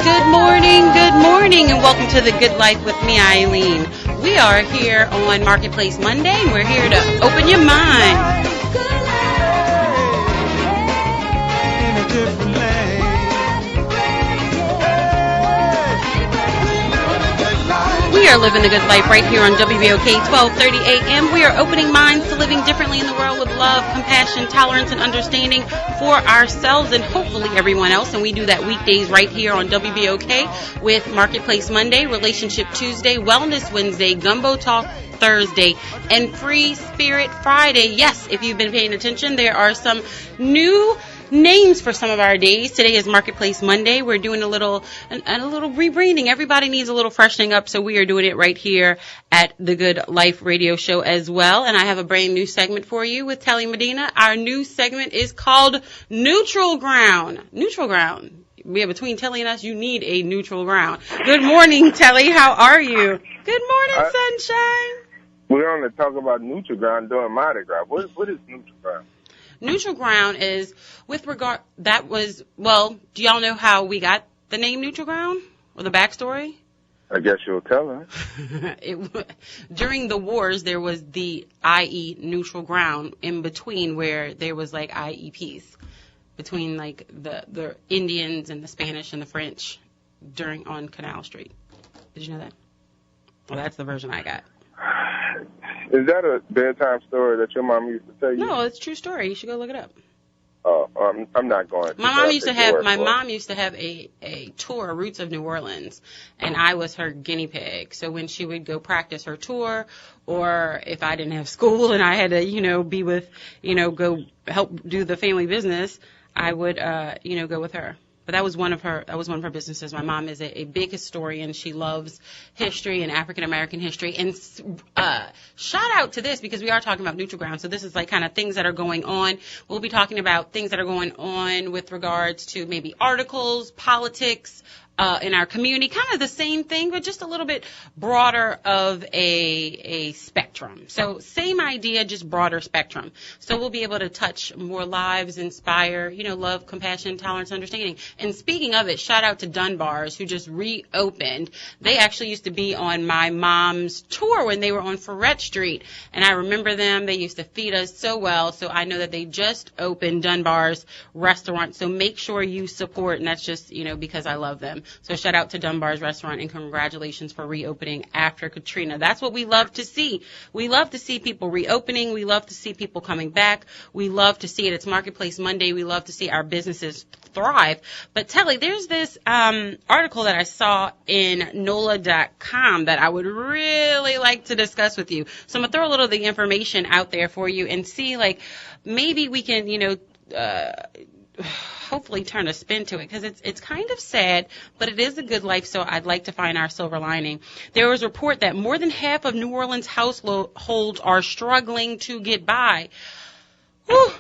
good morning, and welcome to The Good Life with me, Eileen. We are here on Marketplace Monday, and we're here to open your mind. We are living the good life right here on WBOK 1230 AM. We are opening minds to living differently in the world with love, compassion, tolerance, and understanding for ourselves and hopefully everyone else. And we do that weekdays right here on WBOK with Marketplace Monday, Relationship Tuesday, Wellness Wednesday, Gumbo Talk Thursday, and Free Spirit Friday. Yes, if you've been paying attention, there are some new names for some of our days. Today is Marketplace Monday. We're doing a little rebranding. Everybody needs a little freshening up, so we are doing it right here at the Good Life Radio Show as well. And I have a brand new segment for you with Telley Madina. Our new segment is called Neutral Ground. Neutral Ground. Yeah, between Telley and us, you need a neutral ground. Good morning, Telley. How are you? Good morning, sunshine. We're on to talk about neutral ground during Mardi Gras. What is neutral ground? Neutral ground is with regard, do y'all know how we got the name Neutral Ground or the backstory? I guess you'll tell her. During the wars, there was the IE Neutral Ground in between where there was like IE peace between like the Indians and the Spanish and the French on Canal Street. Did you know that? Well, that's the version I got. Is that a bedtime story that your mom used to tell you? No, it's a true story. You should go look it up. Oh, I'm not going to. My mom used to have a tour, Roots of New Orleans, and I was her guinea pig. So when she would go practice her tour, or if I didn't have school and I had to, be with, go help do the family business, I would, go with her. But that was one of her businesses. My mom is a big historian. She loves history and African American history. And shout out to this because we are talking about neutral ground. So this is like kind of things that are going on. We'll be talking about things that are going on with regards to maybe articles, politics, in our community, kind of the same thing, but just a little bit broader of a spectrum. So same idea, just broader spectrum. So we'll be able to touch more lives, inspire, love, compassion, tolerance, understanding. And speaking of it, shout out to Dunbar's, who just reopened. They actually used to be on my mom's tour when they were on Ferret Street, and I remember them. They used to feed us so well, so I know that they just opened Dunbar's restaurant. So make sure you support, and that's just, because I love them. So shout out to Dunbar's Restaurant and congratulations for reopening after Katrina. That's what we love to see. We love to see people reopening. We love to see people coming back. We love to see it. It's Marketplace Monday. We love to see our businesses thrive. But Telley, there's this article that I saw in NOLA.com that I would really like to discuss with you. So I'm going to throw a little of the information out there for you and see, maybe we can, hopefully turn a spin to it because it's kind of sad, but it is a good life, so I'd like to find our silver lining. There was a report that more than half of New Orleans households are struggling to get by.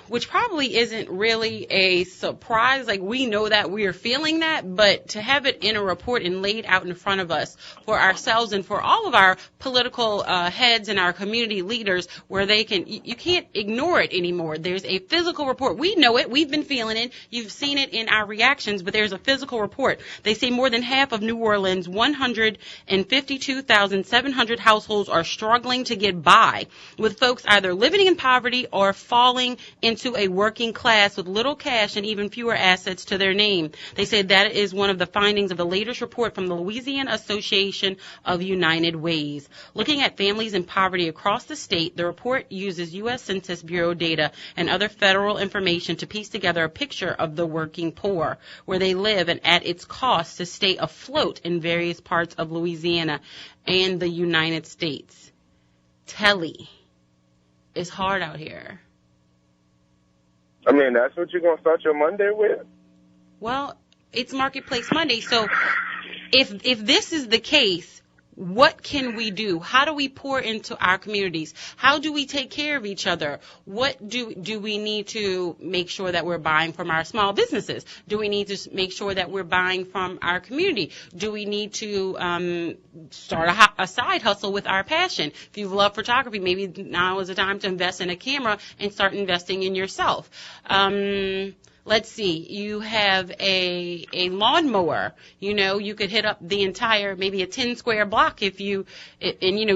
Which probably isn't really a surprise. We know that, we are feeling that, but to have it in a report and laid out in front of us for ourselves and for all of our political heads and our community leaders where you can't ignore it anymore. There's a physical report. We know it. We've been feeling it. You've seen it in our reactions, but there's a physical report. They say more than half of New Orleans' 152,700 households are struggling to get by, with folks either living in poverty or falling into a working class with little cash and even fewer assets to their name. They said that is one of the findings of the latest report from the Louisiana Association of United Ways. Looking at families in poverty across the state, the report uses U.S. Census Bureau data and other federal information to piece together a picture of the working poor, where they live and at its cost to stay afloat in various parts of Louisiana and the United States. Telley, it's hard out here. I mean, that's what you're going to start your Monday with? Well, it's Marketplace Monday, so if this is the case, what can we do? How do we pour into our communities? How do we take care of each other? What do we need to make sure that we're buying from our small businesses? Do we need to make sure that we're buying from our community? Do we need to start a side hustle with our passion? If you love photography, maybe now is the time to invest in a camera and start investing in yourself. let's see, you have a lawnmower. You could hit up the entire, maybe a 10-square block and,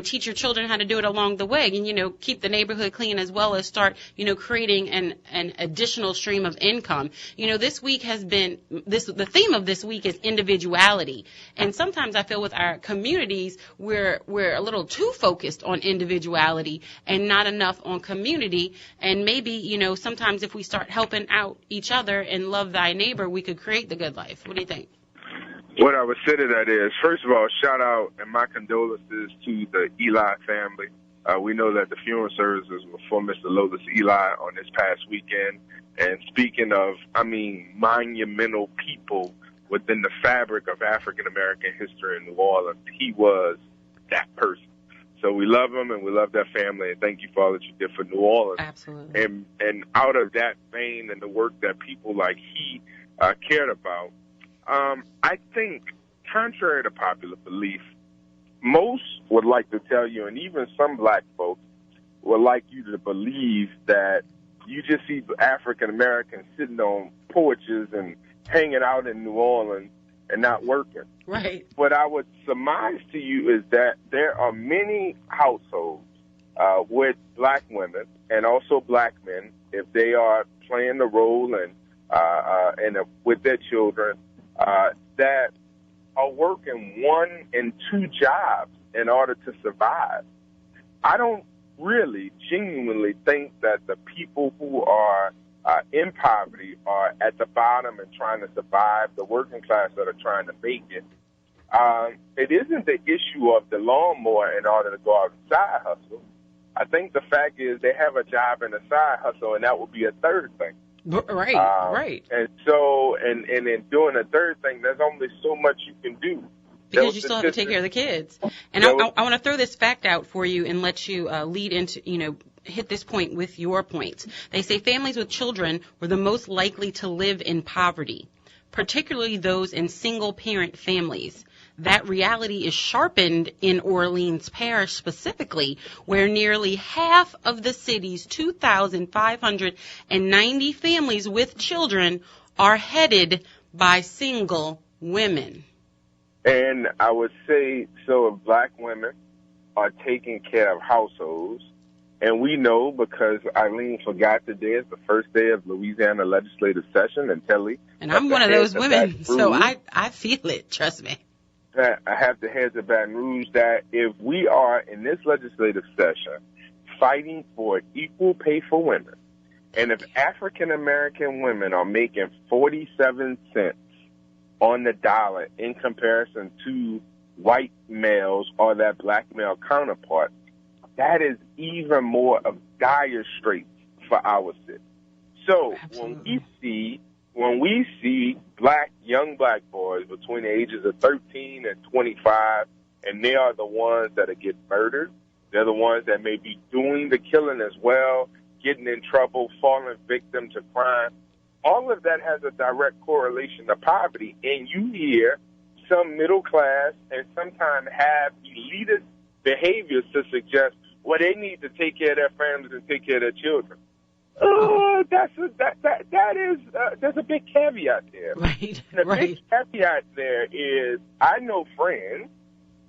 teach your children how to do it along the way and, keep the neighborhood clean as well as start, creating an additional stream of income. This week has been, the theme of this week is individuality. And sometimes I feel with our communities, we're a little too focused on individuality and not enough on community. And maybe, sometimes if we start helping out each other and love thy neighbor, we could create the good life. What do you think? What I would say to that is, first of all, shout out and my condolences to the Eli family. We know that the funeral services were for Mr. Lotus Eli on this past weekend. And speaking of, monumental people within the fabric of African-American history in New Orleans, he was that person. So we love him and we love that family, and thank you for all that you did for New Orleans. Absolutely. And out of that vein and the work that people like he cared about, I think, contrary to popular belief, most would like to tell you, and even some black folks would like you to believe that you just see African Americans sitting on porches and hanging out in New Orleans and not working. Right. What I would surmise to you is that there are many households with black women and also black men, if they are playing the role and with their children, that are working 1 and 2 jobs in order to survive. I don't really genuinely think that the people who are in poverty are at the bottom and trying to survive, the working class that are trying to make it. It isn't the issue of the lawnmower in order to go out and side hustle. I think the fact is they have a job and a side hustle, and that would be a third thing. Right, right. And so, and in doing a third thing, there's only so much you can do. Because you still have to take care of the kids. And I want to throw this fact out for you and let you lead into, hit this point with your points. They say families with children were the most likely to live in poverty, particularly those in single-parent families. That reality is sharpened in Orleans Parish specifically, where nearly half of the city's 2,590 families with children are headed by single women. And I would say, so if black women are taking care of households, and we know because Eileen forgot today is the first day of Louisiana legislative session in Telley. And I'm one of those women, so I feel it, trust me. I have to head to Baton Rouge that if we are in this legislative session fighting for equal pay for women, and if African-American women are making 47 cents on the dollar in comparison to white males or their black male counterparts, that is even more of dire straits for our city. So when we see young black boys between the ages of 13 and 25, and they are the ones that are getting murdered, they're the ones that may be doing the killing as well, getting in trouble, falling victim to crime. All of that has a direct correlation to poverty, and you hear some middle class and sometimes have elitist behaviors to suggest, well, they need to take care of their families and take care of their children. There's a big caveat there. Right, the big caveat there is I know friends,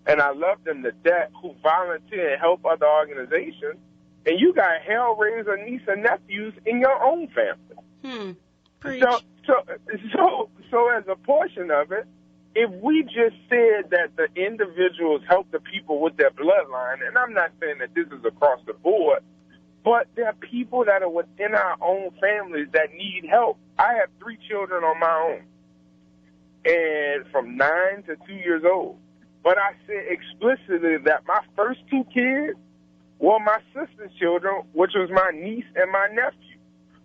and I love them to death, who volunteer and help other organizations, and you got hellraiser niece and nephews in your own family. So as a portion of it, if we just said that the individuals help the people with their bloodline, and I'm not saying that this is across the board, but there are people that are within our own families that need help. I have 3 children on my own, and from 9 to 2 years old. But I said explicitly that my first 2 kids were my sister's children, which was my niece and my nephew.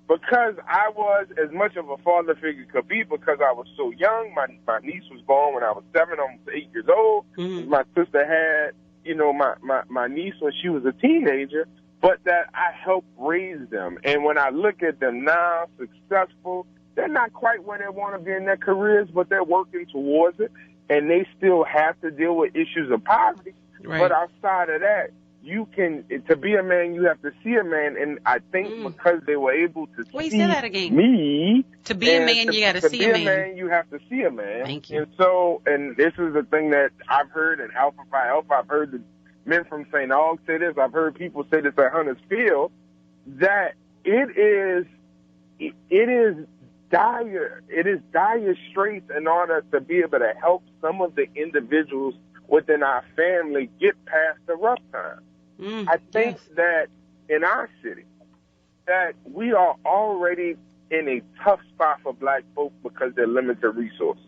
Because I was as much of a father figure could be, because I was so young. My niece was born when I was 7, almost 8 years old. Mm-hmm. My sister had, my niece when she was a teenager, but that I helped raise them. And when I look at them now, successful, they're not quite where they want to be in their careers, but they're working towards it. And they still have to deal with issues of poverty. Right. But outside of that, to be a man, you have to see a man. And I think because they were able to Wait, see say that again. me. To be a man, you got to see a man. To be a man, you have to see a man. Thank you. And so, and this is the thing that I've heard in Alpha Phi Alpha. I've heard the men from St. Aug say this. I've heard people say this at Hunters Field, that it is dire straits in order to be able to help some of the individuals within our family get past the rough time. I think that in our city, that we are already in a tough spot for black folk because they're limited resources.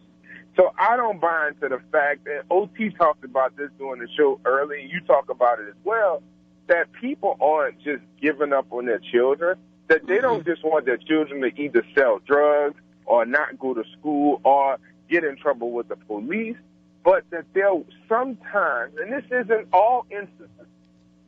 So I don't buy into the fact that OT talked about this during the show earlier, and you talk about it as well, that people aren't just giving up on their children, that they don't just want their children to either sell drugs or not go to school or get in trouble with the police, but that they'll sometimes, and this isn't all instances,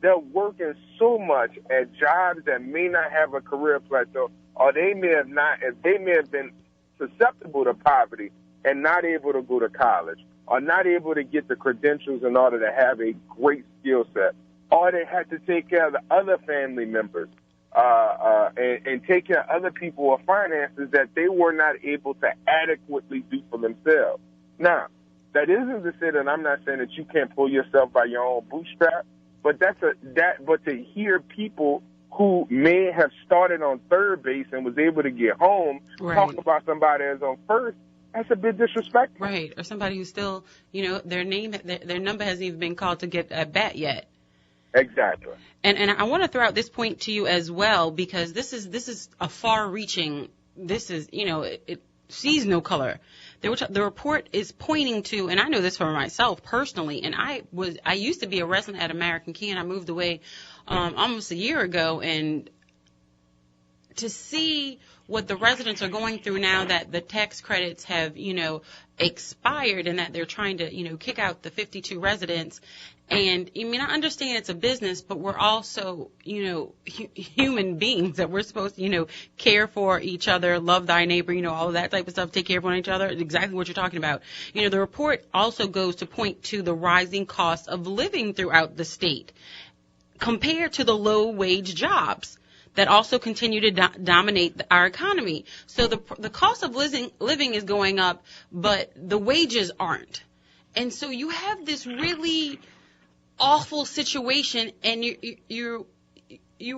they're working so much at jobs that may not have a career plateau, or they may have been susceptible to poverty and not able to go to college, or not able to get the credentials in order to have a great skill set, or they had to take care of the other family members and take care of other people or finances that they were not able to adequately do for themselves. Now, that isn't to say that I'm not saying that you can't pull yourself by your own bootstrap, but but to hear people who may have started on third base and was able to get home talk about somebody that's on first, that's a bit disrespectful. Right, or somebody who's still, their number hasn't even been called to get at bat yet. Exactly. And I want to throw out this point to you as well, because this is a far-reaching. This is, it sees no color. The report is pointing to, and I know this for myself personally, and I used to be a resident at American Key, and I moved away almost a year ago, and to see what the residents are going through now that the tax credits have, expired, and that they're trying to, kick out the 52 residents. And, I mean, I understand it's a business, but we're also, human beings that we're supposed to, care for each other, love thy neighbor, all of that type of stuff, take care of one each other, exactly what you're talking about. The report also goes to point to the rising cost of living throughout the state compared to the low-wage jobs that also continue to dominate our economy. So the cost of living is going up, but the wages aren't. And so you have this really awful situation, and you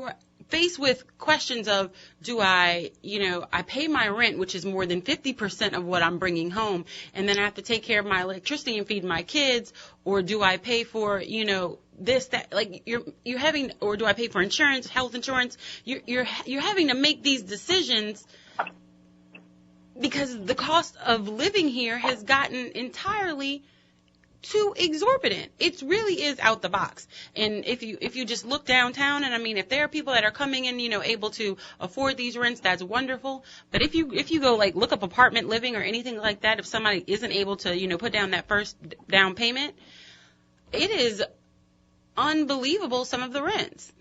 are faced with questions of, do I pay my rent, which is more than 50% of what I'm bringing home, and then I have to take care of my electricity and feed my kids, or do I pay for, this, that, like you're having, or do I pay for insurance, health insurance? You're having to make these decisions because the cost of living here has gotten entirely too exorbitant. It really is out the box. And if you just look downtown, and I mean, if there are people that are coming in, able to afford these rents, that's wonderful. But if you go look up apartment living or anything like that, if somebody isn't able to, put down that first down payment, it is unbelievable, some of the rents.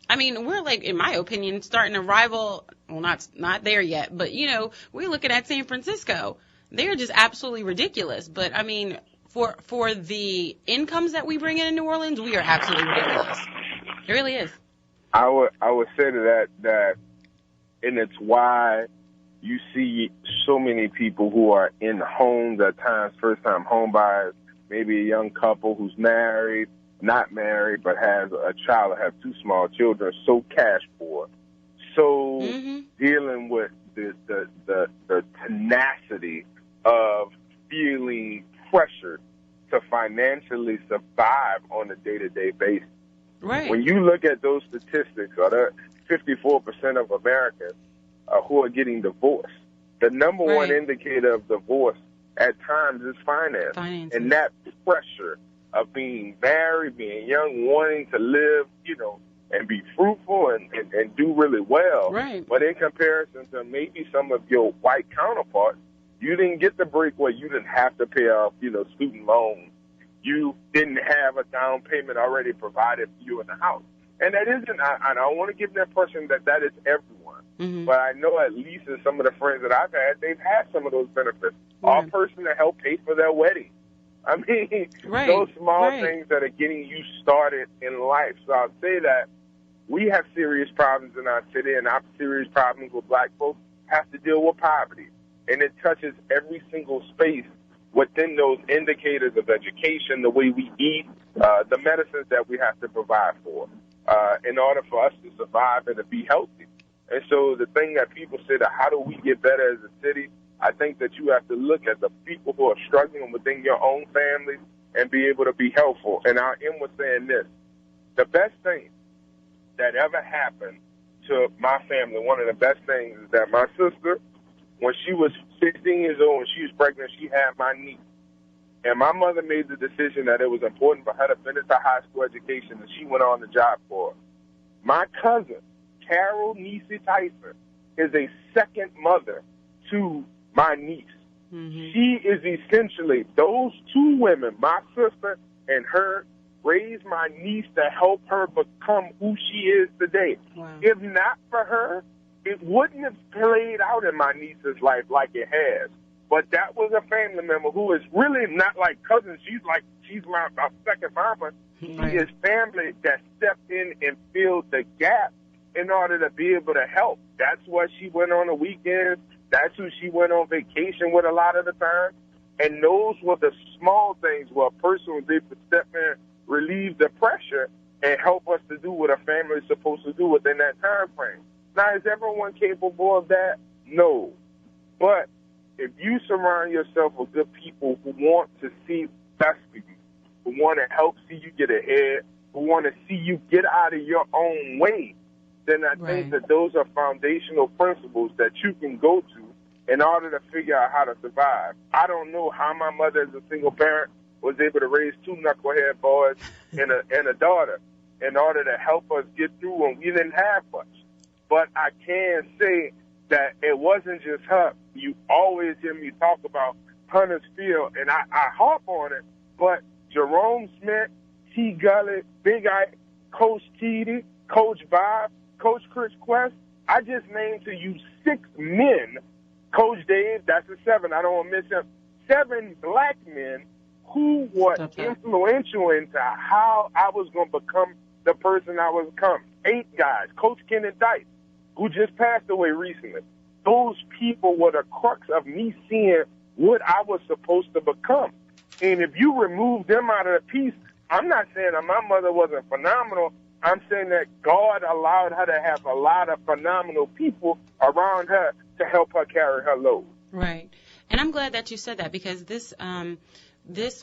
I mean, we're in my opinion, starting to rival, well, not there yet, but we're looking at San Francisco. They're just absolutely ridiculous. But I mean, for the incomes that we bring in New Orleans, we are absolutely ridiculous. It really is. I would say to that, and it's why you see so many people who are in homes at times, first-time home buyers, maybe a young couple who's married, not married, but has a child or have two small children, so cash poor, so dealing with the tenacity of feeling pressured to financially survive on a day-to-day basis. Right. When you look at those statistics, or the 54% of Americans who are getting divorced, the number one indicator of divorce at times is finance. And that pressure of being married, being young, wanting to live, and be fruitful and do really well. Right. But in comparison to maybe some of your white counterparts, you didn't get the break where you didn't have to pay off, student loans. You didn't have a down payment already provided for you in the house. And that isn't, I don't want to give the impression that is everyone. Mm-hmm. But I know at least in some of the friends that I've had, they've had some of those benefits. Our person to help pay for their wedding. I mean, Right. those small Right. things that are getting you started in life. So I'll say that we have serious problems in our city, and our serious problems with black folks have to deal with poverty. And it touches every single space within those indicators of education, the way we eat, the medicines that we have to provide for, in order for us to survive and to be healthy. And so the thing that people say that how do we get better as a city, I think that you have to look at the people who are struggling within your own family and be able to be helpful. And I'll end with saying this. The best thing that ever happened to my family, one of the best things is that my sister, when she was 16 years old and she was pregnant, she had my niece. And my mother made the decision that it was important for her to finish her high school education, and she went on the job for her. My cousin, Carol Niecy Tyson, is a second mother to my niece. Mm-hmm. She is essentially, those two women, my sister and her, raised my niece to help her become who she is today. Wow. If not for her, it wouldn't have played out in my niece's life like it has. But that was a family member who is really not like cousin. She's my second mama. Right. She is family that stepped in and filled the gap in order to be able to help. That's what she went on the weekends. That's who she went on vacation with a lot of the time. And those were the small things where a person was able to step in, relieve the pressure, and help us to do what a family is supposed to do within that time frame. Now, is everyone capable of that? No. But if you surround yourself with good people who want to see best for you, who want to help see you get ahead, who want to see you get out of your own way, then I think that those are foundational principles that you can go to in order to figure out how to survive. I don't know how my mother, as a single parent, was able to raise two knucklehead boys and a daughter in order to help us get through when we didn't have much. But I can say that it wasn't just her. You always hear me talk about Hunter's Field, and I harp on it, but Jerome Smith, T. Gully, Big Ike, Coach Keedy, Coach Bob, Coach Chris Quest, I just named to you 6 men. Coach Dave, that's a 7. I don't want to miss him. 7 black men who were influential into how I was going to become the person I was become. 8 guys. Coach Kenneth Dice, who just passed away recently. Those people were the crux of me seeing what I was supposed to become. And if you remove them out of the piece, I'm not saying that my mother wasn't phenomenal. I'm saying that God allowed her to have a lot of phenomenal people around her to help her carry her load. Right. And I'm glad that you said that, because this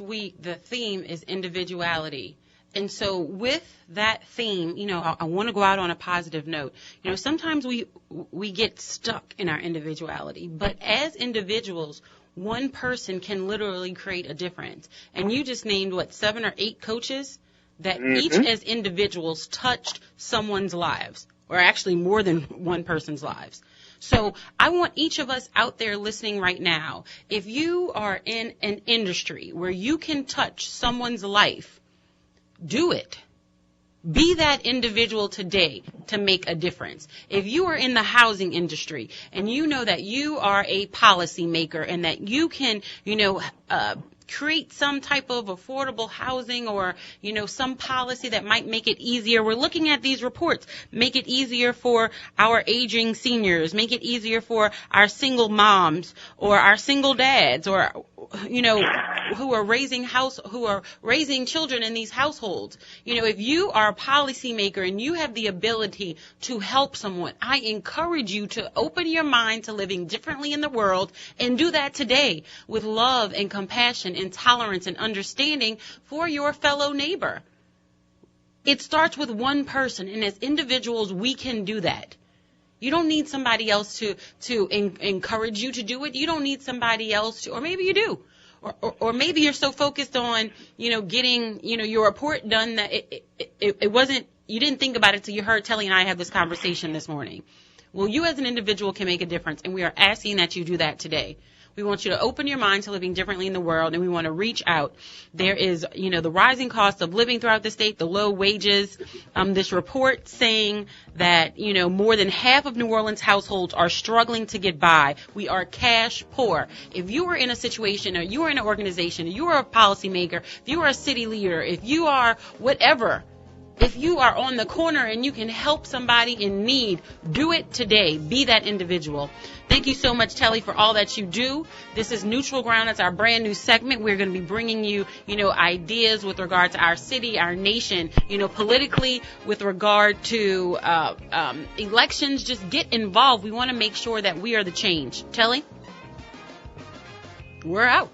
week the theme is individuality. And so with that theme, I want to go out on a positive note. Sometimes we get stuck in our individuality, but as individuals, one person can literally create a difference. And you just named, 7 or 8 coaches that each as individuals touched someone's lives, or actually more than one person's lives. So I want each of us out there listening right now, if you are in an industry where you can touch someone's life, do it. Be that individual today to make a difference. If you are in the housing industry and you know that you are a policymaker and that you can, create some type of affordable housing or, some policy that might make it easier. We're looking at these reports. Make it easier for our aging seniors. Make it easier for our single moms or our single dads or, who are raising children in these households. If you are a policymaker and you have the ability to help someone, I encourage you to open your mind to living differently in the world and do that today with love and compassion and tolerance and understanding for your fellow neighbor. It starts with one person, and as individuals, we can do that. You don't need somebody else to encourage you to do it. You don't need somebody else to, or maybe you do. Or maybe you're so focused on, getting, your report done that it wasn't, you didn't think about it till you heard Telley and I have this conversation this morning. Well, you as an individual can make a difference, and we are asking that you do that today. We want you to open your mind to living differently in the world, and we want to reach out. There is, the rising cost of living throughout the state, the low wages. This report saying that, more than half of New Orleans households are struggling to get by. We are cash poor. If you are in a situation, or you are in an organization, or you are a policymaker, if you are a city leader, if you are whatever, if you are on the corner and you can help somebody in need, do it today. Be that individual. Thank you so much, Telley, for all that you do. This is Neutral Ground. It's our brand new segment. We're going to be bringing you, ideas with regard to our city, our nation, politically, with regard to elections. Just get involved. We want to make sure that we are the change. Telley, we're out.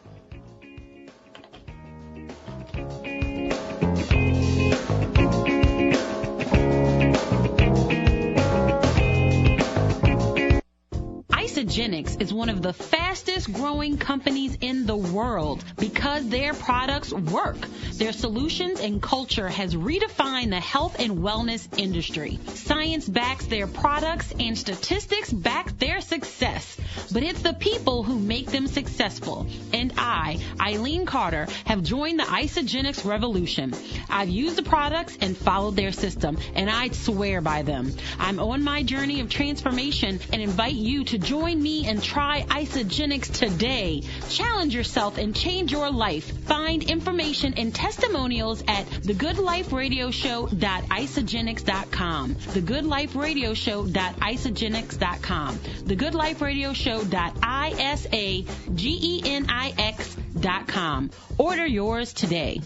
Isagenix is one of the fastest growing companies in the world because their products work. Their solutions and culture has redefined the health and wellness industry. Science backs their products and statistics back their success. But it's the people who make them successful. And I, Eileen Carter, have joined the Isagenix revolution. I've used the products and followed their system, and I swear by them. I'm on my journey of transformation and invite you to join me and try Isagenix today. Challenge yourself and change your life. Find information and testimonials at thegoodliferadioshow.isagenix.com. thegoodliferadioshow.isagenix.com. thegoodliferadioshow.isagenix.com. Order yours today.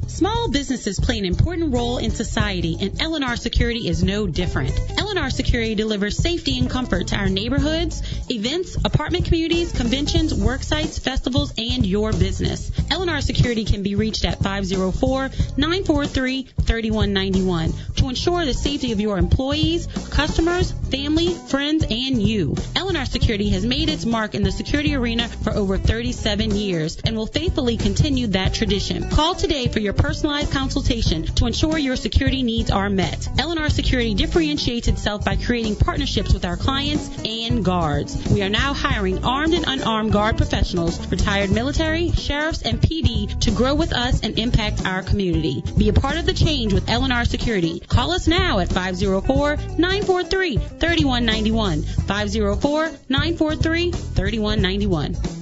Small businesses play an important role in society, and L&R Security is no different. L&R Security delivers safety and comfort to our neighborhoods, events, apartment communities, conventions, work sites, festivals, and your business. L&R Security can be reached at 504-943-3191 to ensure the safety of your employees, customers, family, friends, and you. L&R Security has made its mark in the security arena for over 37 years and will faithfully continue that tradition. Call today for your personalized consultation to ensure your security needs are met. L&R Security differentiates itself by creating partnerships with our clients and guards. We are now hiring armed and unarmed guard professionals, retired military, sheriffs, and PD to grow with us and impact our community. Be a part of the change with L&R Security. Call us now at 504-943-3191. 504-943-3191.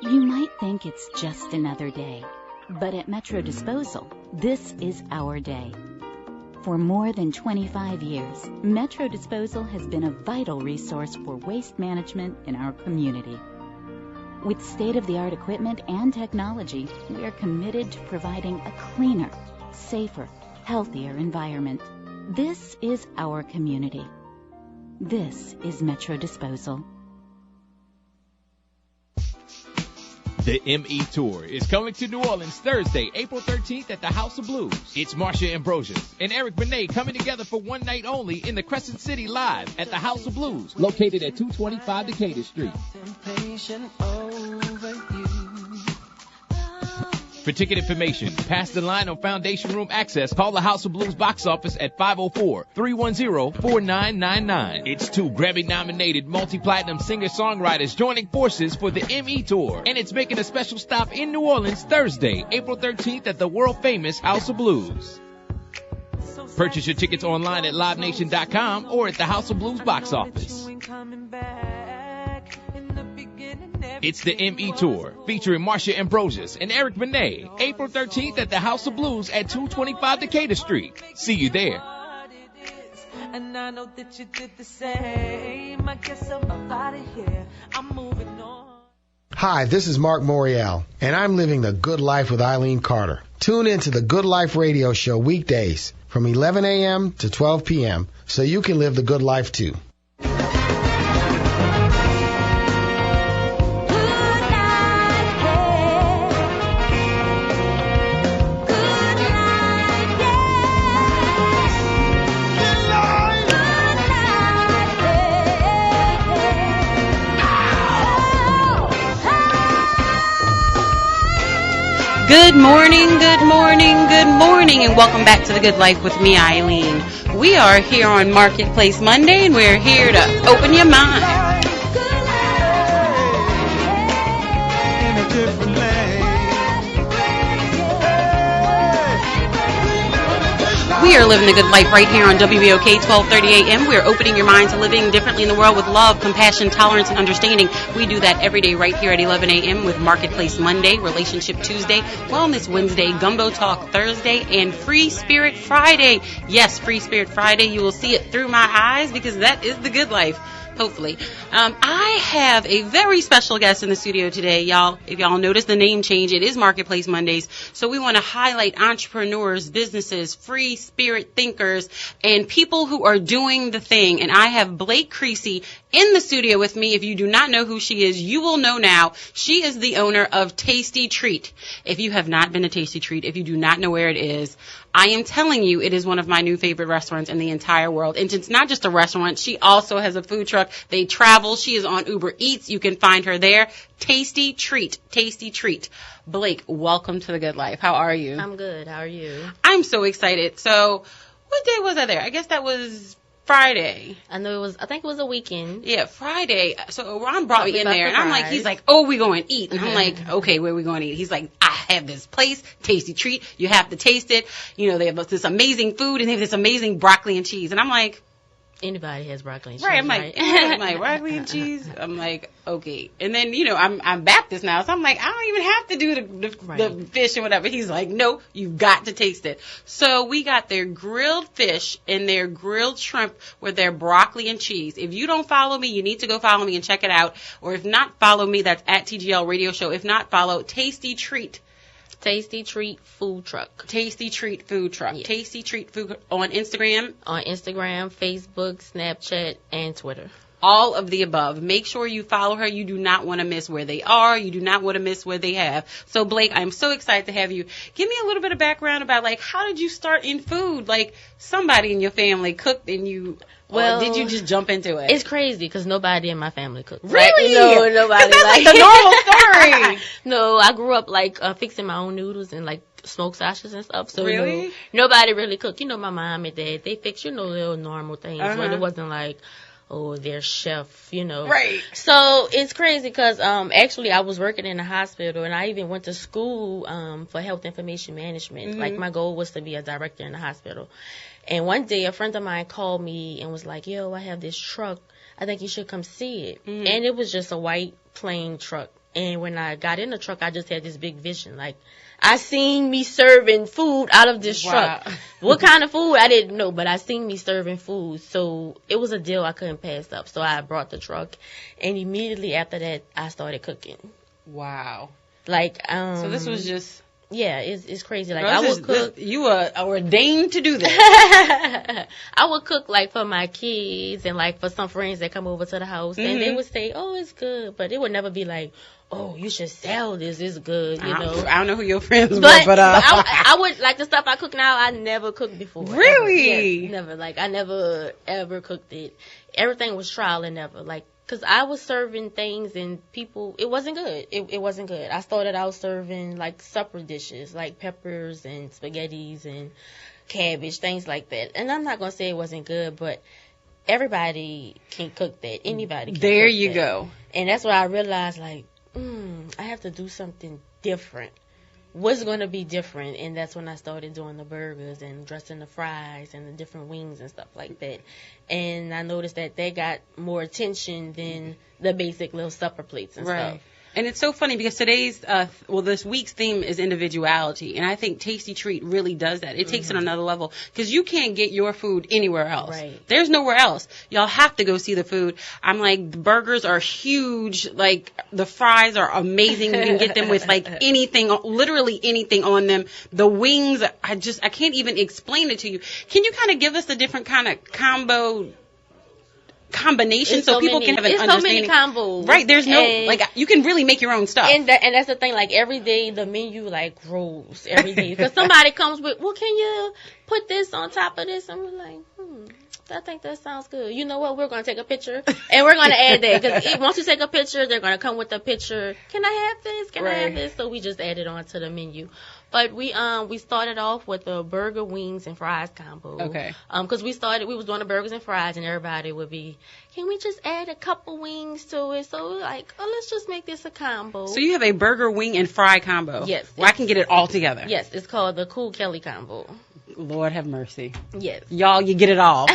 You might think it's just another day, but at Metro Disposal, this is our day. For more than 25 years, Metro Disposal has been a vital resource for waste management in our community. With state-of-the-art equipment and technology, we are committed to providing a cleaner, safer, healthier environment. This is our community. This is Metro Disposal. The ME Tour is coming to New Orleans Thursday, April 13th at the House of Blues. It's Marsha Ambrosius and Eric Benet coming together for one night only in the Crescent City Live at the House of Blues, located at 225 Decatur Street. For ticket information, pass the line on Foundation Room access. Call the House of Blues box office at 504-310-4999. It's two Grammy-nominated multi-platinum singer-songwriters joining forces for the ME Tour. And it's making a special stop in New Orleans Thursday, April 13th at the world-famous House of Blues. Purchase your tickets online at livenation.com or at the House of Blues box office. It's the ME Tour, featuring Marsha Ambrosius and Eric Benet, April 13th at the House of Blues at 225 Decatur Street. See you there. And I know that you did the same. I guess I'm out of here. I'm moving on. Hi, this is Mark Morial, and I'm living the good life with Eileen Carter. Tune in to the Good Life Radio Show weekdays from 11 a.m. to 12 p.m. so you can live the good life too. Good morning, good morning, good morning, and welcome back to The Good Life with me, Eileen. We are here on Marketplace Monday, and we're here to open your mind. We are living a good life right here on WBOK 1230 AM. We are opening your mind to living differently in the world with love, compassion, tolerance, and understanding. We do that every day right here at 11 AM with Marketplace Monday, Relationship Tuesday, Wellness Wednesday, Gumbo Talk Thursday, and Free Spirit Friday. Yes, Free Spirit Friday. You will see it through my eyes because that is the good life. Hopefully. I have a very special guest in the studio today, y'all. If y'all notice the name change, it is Marketplace Mondays. So we want to highlight entrepreneurs, businesses, free spirit thinkers, and people who are doing the thing. And I have Blake Creasy in the studio with me. If you do not know who she is, you will know now. She is the owner of Tasty Treat. If you have not been to Tasty Treat, if you do not know where it is, I am telling you, it is one of my new favorite restaurants in the entire world. And it's not just a restaurant. She also has a food truck. They travel. She is on Uber Eats. You can find her there. Tasty Treat. Tasty Treat. Blake, welcome to The Good Life. How are you? I'm good. How are you? I'm so excited. So, what day was I there? I guess that was Friday. I think it was a weekend. Yeah, Friday. So Ron brought me in there, and I'm like, he's like, oh, we going to eat. And I'm like, okay, where are we going to eat? He's like, I have this place, Tasty Treat. You have to taste it. You know, they have this amazing food, and they have this amazing broccoli and cheese. And I'm like, anybody has broccoli and cheese, right? I'm like, I'm like, broccoli and cheese. I'm like, okay. And then, you know, I'm Baptist now, so I'm like, I don't even have to do the fish and whatever. He's like, no, you've got to taste it. So we got their grilled fish and their grilled shrimp with their broccoli and cheese. If you don't follow me, you need to go follow me and check it out. Or if not, follow me. That's at TGL Radio Show. If not, follow Tasty Treat. Tasty Treat Food Truck. Tasty Treat Food Truck. Yeah. Tasty Treat Food on Instagram. On Instagram, Facebook, Snapchat, and Twitter. All of the above. Make sure you follow her. You do not want to miss where they are. You do not want to miss where they have. So, Blake, I'm so excited to have you. Give me a little bit of background about, like, how did you start in food? Like, somebody in your family cooked and you... Well, did you just jump into it? It's crazy because nobody in my family cooks. Really? No, nobody. That's like the normal story. No, I grew up like fixing my own noodles and like smoked sausages and stuff. So really, nobody really cooked. You know, my mom and dad, they fix little normal things, but it wasn't like, oh, they're chef, you know. Right. So it's crazy because actually I was working in a hospital and I even went to school for health information management. Like my goal was to be a director in the hospital. And one day a friend of mine called me and was like, yo, I have this truck. I think you should come see it. And it was just a white plain truck. And when I got in the truck, I just had this big vision. Like, I seen me serving food out of this truck. What kind of food? I didn't know, but I seen me serving food. So it was a deal I couldn't pass up. So I brought the truck. And immediately after that, I started cooking. Wow. Like, so this was just... Yeah, it's crazy. Like, girl, I would cook. You are ordained to do this. I would cook, like, for my kids and, like, for some friends that come over to the house. And they would say, oh, it's good. But it would never be like, oh, you should sell this. It's good, you know. I don't know who your friends were, but I would, like, the stuff I cook now, I never cooked before. Really? Yes, never. Like, I never, ever cooked it. Everything was trial and error. Like, because I was serving things and people, it wasn't good. It wasn't good. I started out serving, like, supper dishes, like peppers and spaghettis and cabbage, things like that. And I'm not going to say it wasn't good, but everybody can cook that. Anybody can cook that. There you go. And that's why I realized, like, I have to do something different. What's going to be different? And that's when I started doing the burgers and dressing the fries and the different wings and stuff like that. And I noticed that they got more attention than the basic little supper plates and stuff. And it's so funny because today's, this week's theme is individuality. And I think Tasty Treat really does that. It takes it another level because you can't get your food anywhere else. Right. There's nowhere else. Y'all have to go see the food. I'm like, the burgers are huge. Like, the fries are amazing. You can get them with, like, anything, literally anything on them. The wings, I can't even explain it to you. Can you kind of give us a different kind of combination so people can have an understanding? It's so many combos. Right, there's no, like, you can really make your own stuff. And that's the thing, like, every day the menu, like, grows every day. Because somebody comes with, well, can you put this on top of this, and we're like, I think that sounds good. You know what? We're going to take a picture, and we're going to add that. Because once you take a picture, they're going to come with a picture. Can I have this? Can I have this? So we just added on to the menu. But we started off with the burger, wings, and fries combo. Okay. Because we was doing the burgers and fries, and everybody would be, can we just add a couple wings to it? So we're like, let's just make this a combo. So you have a burger, wing, and fry combo. Yes. Well, I can get it all together. Yes, it's called the Cool Kelly combo. Lord have mercy. Yes. Y'all, you get it all.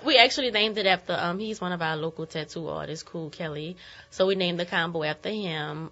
We actually named it after, he's one of our local tattoo artists, Cool Kelly. So we named the combo after him.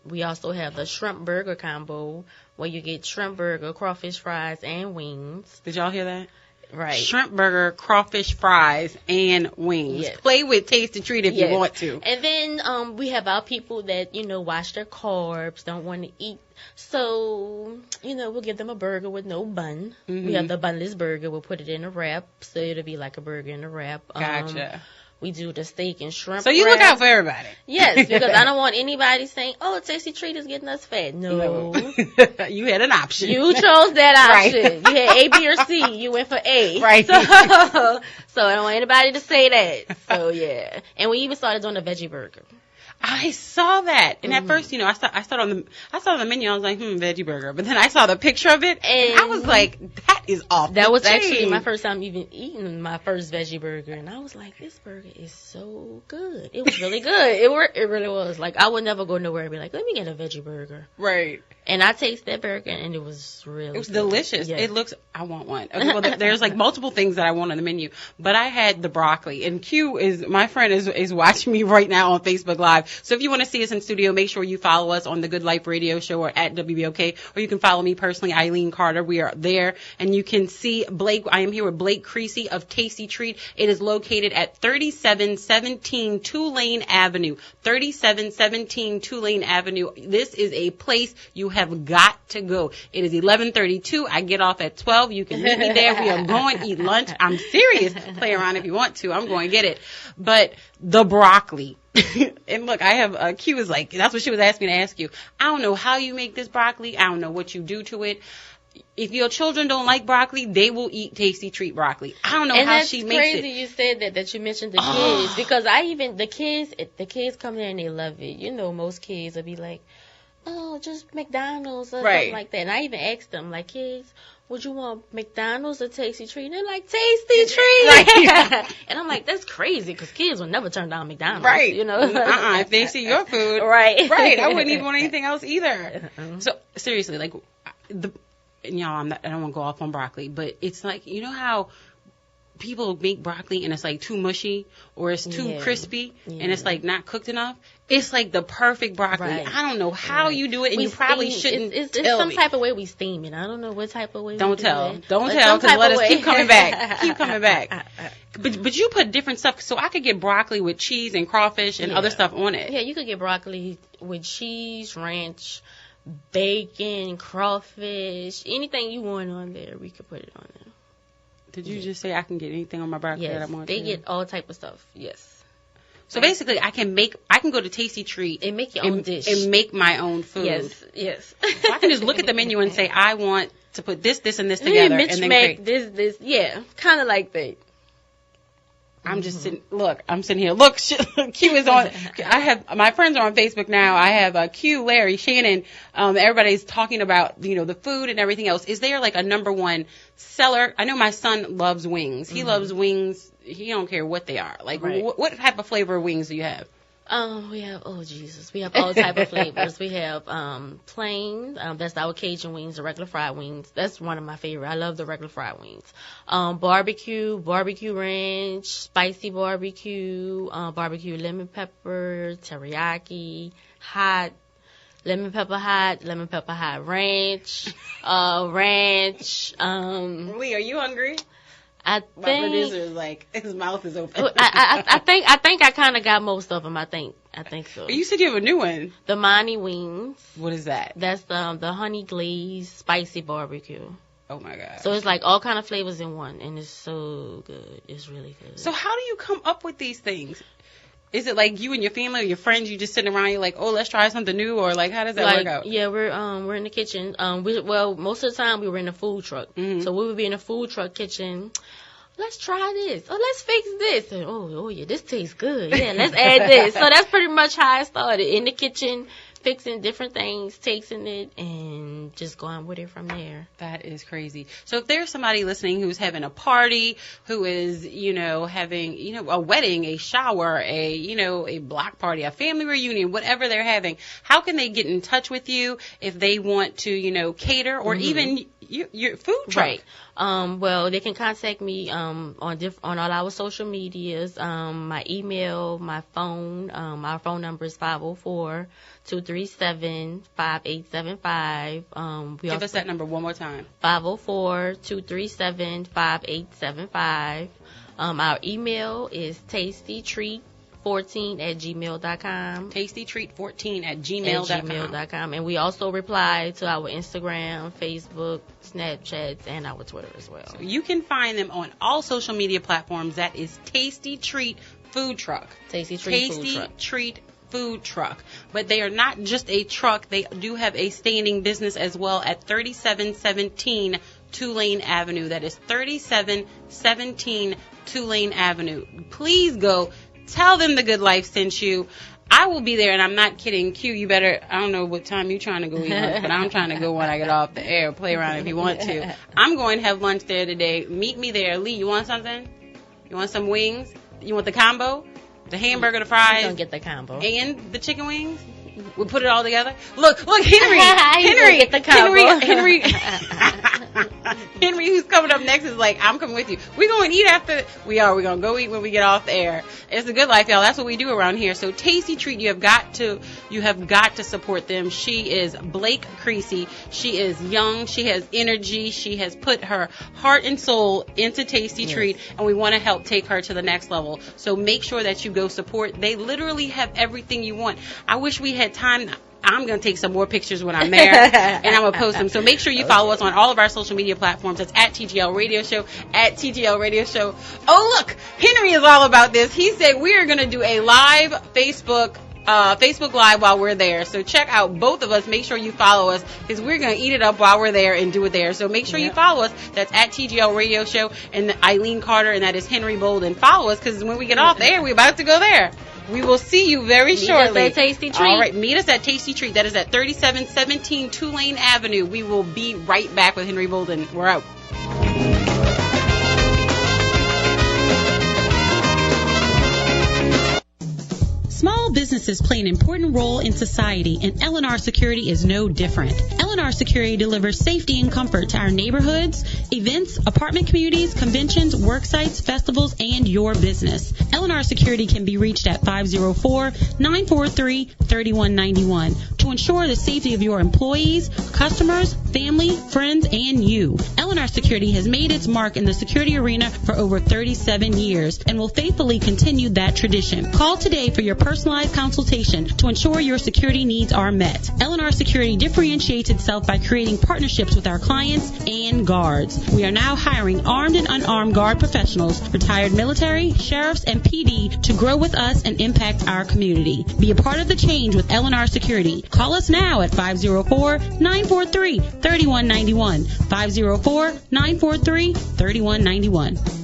We also have the shrimp burger combo, where you get shrimp burger, crawfish fries, and wings. Did y'all hear that? Right. Shrimp burger, crawfish fries, and wings. Yes. Play with Taste and Treat if you want to. And then we have our people that, watch their carbs, don't want to eat. So, we'll give them a burger with no bun. Mm-hmm. We have the bunless burger. We'll put it in a wrap, so it'll be like a burger in a wrap. Gotcha. We do the steak and shrimp. So you wrap. Look out for everybody. Yes, because I don't want anybody saying, Tasty Treat is getting us fat. No. You had an option. You chose that option. Right. You had A, B, or C. You went for A. Right. So I don't want anybody to say that. So, yeah. And we even started doing a veggie burger. I saw that, and at first, I saw on the menu. I was like, veggie burger. But then I saw the picture of it, and I was like, that is off. That was actually my first time even eating my first veggie burger, and I was like, this burger is so good. It was really good. It really was. Like, I would never go nowhere and be like, let me get a veggie burger. Right. And I tasted that burger, and it was really. It was good. Delicious. Yes. It looks. I want one. Okay, well, there's like multiple things that I want on the menu, but I had the broccoli. And my friend is watching me right now on Facebook Live. So if you want to see us in studio, make sure you follow us on the Good Life Radio Show or at WBOK, or you can follow me personally, Eileen Carter. We are there, and you can see Blake. I am here with Blake Creasy of Tasty Treat. It is located at 3717 Tulane Avenue. 3717 Tulane Avenue. This is a place you have got to go. It is 11:32. I get off at 12. You can meet me there. We are going to eat lunch. I'm serious. Play around if you want to. I'm going to get it. But the broccoli. And look, I have Q is like, that's what she was asking me to ask you. I don't know how you make this broccoli. I don't know what you do to it. If your children don't like broccoli, they will eat Tasty Treat broccoli. I don't know how she makes it. And that's crazy you said that you mentioned the kids, because the kids come there and they love it. Most kids will be like, just McDonald's or something like that. And I even asked them, like, kids, would you want McDonald's or Tasty Treat? And they're like, Tasty Treat. Right. And I'm like, that's crazy, because kids will never turn down McDonald's. Right. If they see your food. Right. Right. I wouldn't even want anything else either. So, seriously, like, I don't want to go off on broccoli, but it's like, how people make broccoli and it's like too mushy or it's too crispy and it's like not cooked enough. It's like the perfect broccoli. Right. I don't know how you do it, and you probably shouldn't it's tell some me. type of way we steam it. I don't know what type of way don't we tell. do it. Don't tell, because let us keep coming back. Keep coming back. But you put different stuff, so I could get broccoli with cheese and crawfish and other stuff on it. Yeah, you could get broccoli with cheese, ranch, bacon, crawfish, anything you want on there, we could put it on there. Did you just say I can get anything on my broccoli that I want? They get all type of stuff. Yes. So basically, I can go to Tasty Treat and make your own dish and make my own food. Yes. So I can just look at the menu and say I want to put this, and this together, and then make this. Yeah, kind of like that. I'm just sitting. Look, I'm sitting here. Look, Q is on. I have my friends are on Facebook now. I have Q, Larry, Shannon. Everybody's talking about the food and everything else. Is there like a number one seller? I know my son loves wings. He loves wings. He don't care what they are. Like what type of flavor of wings do you have? We have we have all type of flavors. We have plain, that's our Cajun wings, the regular fried wings. That's one of my favorite. I love the regular fried wings. Barbecue ranch, spicy barbecue, barbecue lemon pepper, teriyaki, hot, lemon pepper hot ranch, ranch. Lee, are you hungry? My producer is like, his mouth is open. I think I kind of got most of them. I think so. You said you have a new one. The Monty wings. What is that? That's the honey glazed spicy barbecue. Oh my god! So it's like all kind of flavors in one, and it's so good. It's really good. So how do you come up with these things? Is it like you and your family or your friends, you just sitting around, you're like, oh, let's try something new, or like, how does that work out? Yeah, we're in the kitchen. Most of the time we were in a food truck. Mm-hmm. So we would be in a food truck kitchen. Let's try this. Oh, let's fix this. And, oh yeah, this tastes good. Yeah, let's add this. So that's pretty much how I started, in the kitchen, fixing different things, tasting it, and just going with it from there. That is crazy. So if there's somebody listening who's having a party, who is, having, a wedding, a shower, a block party, a family reunion, whatever they're having, how can they get in touch with you if they want to, cater, or even your food truck? Right. Well, they can contact me on all our social medias. My email, my phone. Our phone number is 504-237-5875. Give us that number one more time. 504-237-5875. Our email is tastytreat14@gmail.com. tastytreat14@gmail.com. And we also reply to our Instagram, Facebook, Snapchat, and our Twitter as well. So you can find them on all social media platforms. That is Tasty Treat Food Truck. Tasty Treat Food Truck. But they are not just a truck. They do have a standing business as well at 3717 Tulane Avenue. That is 3717 Tulane Avenue. Please go. Tell them The Good Life sent you. I will be there, and I'm not kidding. Q, you better, I don't know what time you're trying to go eat lunch, but I'm trying to go when I get off the air. Play around if you want to. I'm going to have lunch there today. Meet me there. Lee, you want something? You want some wings? You want the combo? The hamburger, the fries? Don't get the combo. And the chicken wings? We'll put it all together. Look, Henry. Get the combo. Henry, who's coming up next, is like, I'm coming with you. We're going to eat after. We're going to go eat when we get off the air. It's a good life, y'all. That's what we do around here. So Tasty Treat, you have got to support them. She is Blake Creasy. She is young. She has energy. She has put her heart and soul into Tasty Treat, and we want to help take her to the next level. So make sure that you go support. They literally have everything you want. I wish we had time. I'm going to take some more pictures when I'm there, and I'm going to post them. So make sure you follow us on all of our social media platforms. That's at TGL Radio Show, at TGL Radio Show. Oh, look, Henry is all about this. He said we are going to do a live Facebook Live while we're there. So check out both of us. Make sure you follow us, because we're going to eat it up while we're there and do it there. So make sure you follow us. That's at TGL Radio Show, and Eileen Carter, and that is Henry Bolden. Follow us, because when we get off the air, we're about to go there. We will see you very shortly. Meet us at Tasty Treat. All right, meet us at Tasty Treat. That is at 3717 Tulane Avenue. We will be right back with Henry Bolden. We're out. Small businesses play an important role in society, and L&R Security is no different. L&R Security delivers safety and comfort to our neighborhoods, events, apartment communities, conventions, work sites, festivals, and your business. L&R Security can be reached at 504-943-3191 to ensure the safety of your employees, customers, family, friends, and you. L&R Security has made its mark in the security arena for over 37 years and will faithfully continue that tradition. Call today for your personalized consultation to ensure your security needs are met. L&R Security differentiates itself by creating partnerships with our clients and guards. We are now hiring armed and unarmed guard professionals, retired military, sheriffs, and PD to grow with us and impact our community. Be a part of the change with L&R Security. Call us now at 504-943-3191. 504-943-3191.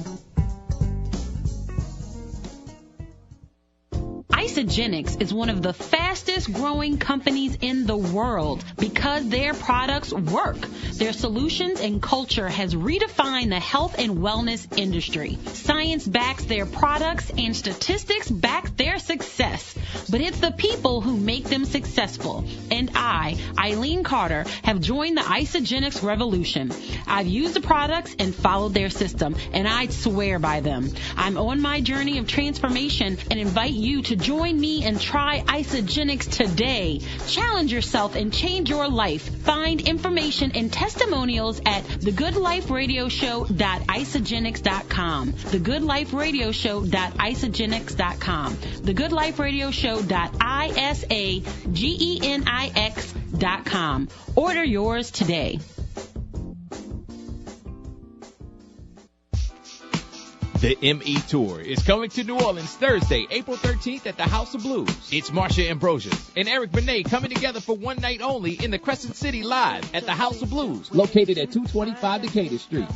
Isogenics is one of the fastest growing companies in the world because their products work. Their solutions and culture has redefined the health and wellness industry. Science backs their products and statistics back their success. But it's the people who make them successful. And I, Eileen Carter, have joined the Isogenics revolution. I've used the products and followed their system, and I swear by them. I'm on my journey of transformation and invite you to join me and try Isogenics today. Challenge yourself and change your life. Find information and testimonials at thegoodliferadioshow.isogenics.com. thegoodliferadioshow.isogenics.com. thegoodliferadioshow.isagenics.com. Order yours today. The ME Tour is coming to New Orleans Thursday, April 13th at the House of Blues. It's Marsha Ambrosius and Eric Benet coming together for one night only in the Crescent City Live at the House of Blues, located at 225 Decatur Street.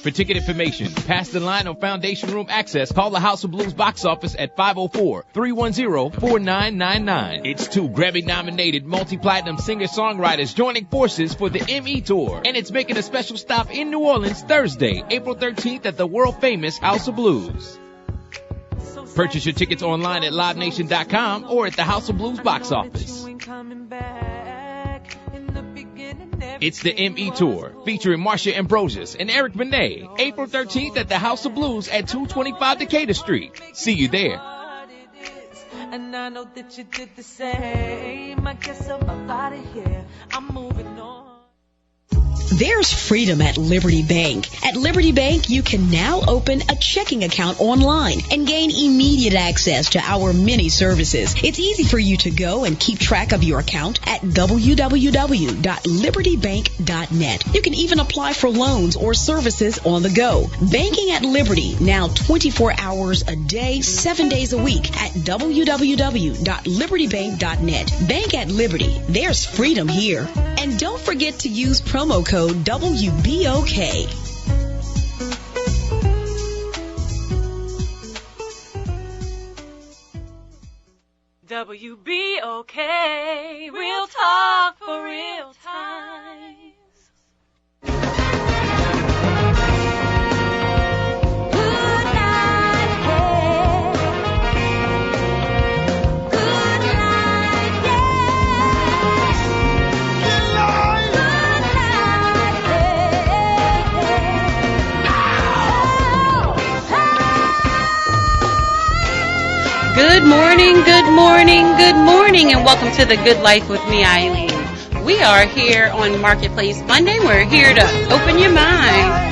For ticket information, pass the line on Foundation Room Access. Call the House of Blues box office at 504-310-4999. It's two Grammy-nominated multi-platinum singer-songwriters joining forces for the ME Tour. And it's making a special stop in New Orleans Thursday, April 13th at the world-famous House of Blues. Purchase your tickets online at livenation.com or at the House of Blues box office. It's the ME Tour, featuring Marsha Ambrosius and Eric Benet, April 13th at the House of Blues at 225 Decatur Street. See you there. And I know that you did the same. I guess I'm out of here. I'm moving on. There's freedom at Liberty Bank. At Liberty Bank, you can now open a checking account online and gain immediate access to our many services. It's easy for you to go and keep track of your account at www.libertybank.net. You can even apply for loans or services on the go. Banking at Liberty, now 24 hours a day, 7 days a week at www.libertybank.net. Bank at Liberty. There's freedom here. And don't forget to use promo code WBOK. WBOK, real talk for real times. Good morning, good morning, good morning, and welcome to The Good Life with me, Eileen. We are here on Marketplace Monday. We're here to open your mind.